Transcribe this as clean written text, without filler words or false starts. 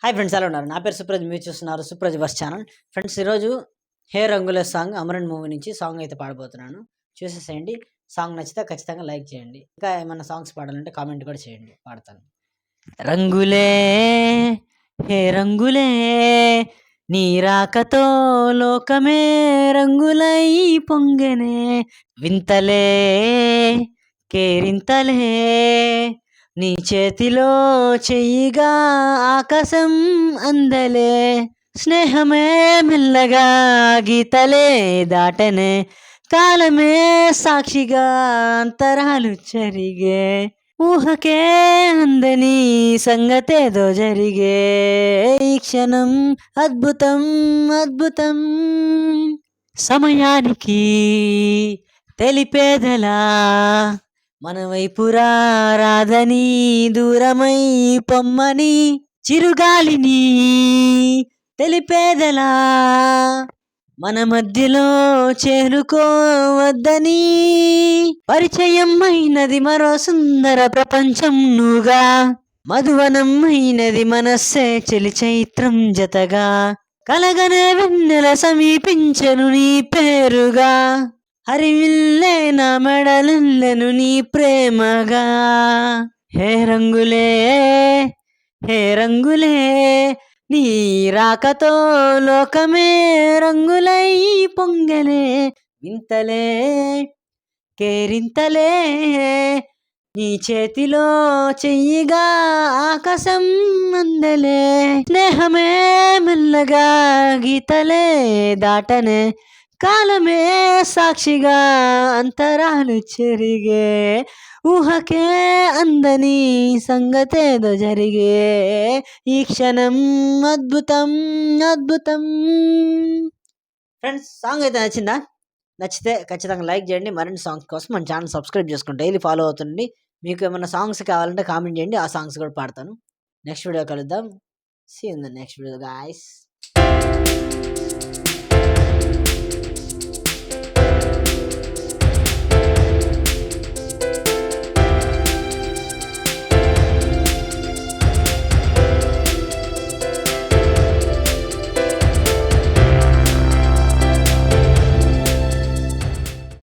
Hi friends, ఎలా ఉన్నారు? నా పేరు సుప్రజ్, మీరు చూస్తున్నారు సుప్రజ్ వర్స్ ఛానల్. ఫ్రెండ్స్, ఈరోజు హే రంగుల సాంగ్ అమరన్ మూవీ నుంచి సాంగ్ అయితే పాడబోతున్నాను. చూసేసేయండి. సాంగ్ నచ్చితే ఖచ్చితంగా లైక్ చేయండి. ఇంకా ఏమైనా సాంగ్స్ పాడాలంటే కామెంట్ కూడా చేయండి, పాడతాను. రంగులే హే రంగులే, నీ రాకతో లోకమే రంగులై పొంగెనే. వింతలే కేరింతలే, నీ చేతిలో చెయ్యిగా ఆకాశం అందలే. స్నేహమే మెల్లగా గీతలే దాటనే, కాలమే సాక్షిగా అంతరాలు చెరిగే. ఊహకే అందని సంగతేదో జరిగే. ఈ క్షణం అద్భుతం అద్భుతం. సమయానికి తెలిపేదలా, మన వైపు రాదని దూరమై పొమ్మని. చిరుగాలిని తెలిపేదలా, మన మధ్యలో చేరుకోవద్దని. పరిచయం అయినది మరో సుందర ప్రపంచం నువ్వుగా, మధువనం అయినది మనస్సే చెలి చైత్రం జతగా. కలగనే వెన్నెల సమీపించెను నీ పేరుగా, హరివిల్లే నా మెడలెను నీ ప్రేమగా. హే రంగులే హే రంగులే, నీ రాకతో లోకమే రంగులై పొంగలే. వింతలే కేరింతలే, నీ చేతిలో చెయ్యిగా ఆకాశం అందలే. స్నేహమే మెల్లగా గీతలే దాటనే, కాలమే సాక్షిగా అంతరాలు చెరిగే. ఊహకే అందని సంగతేదో జరిగే. ఈ క్షణం అద్భుతం అద్భుతం. ఫ్రెండ్స్, సాంగ్ అయితే నచ్చిందా? నచ్చితే ఖచ్చితంగా లైక్ చేయండి. మరిన్ని సాంగ్స్ కోసం మన ఛానల్ సబ్స్క్రైబ్ చేసుకుని డైలీ ఫాలో అవుతుండండి. మీకు ఏమైనా సాంగ్స్ కావాలంటే కామెంట్ చేయండి, ఆ సాంగ్స్ కూడా పాడతాను. నెక్స్ట్ వీడియో కలుద్దాం. See you in the next video guys.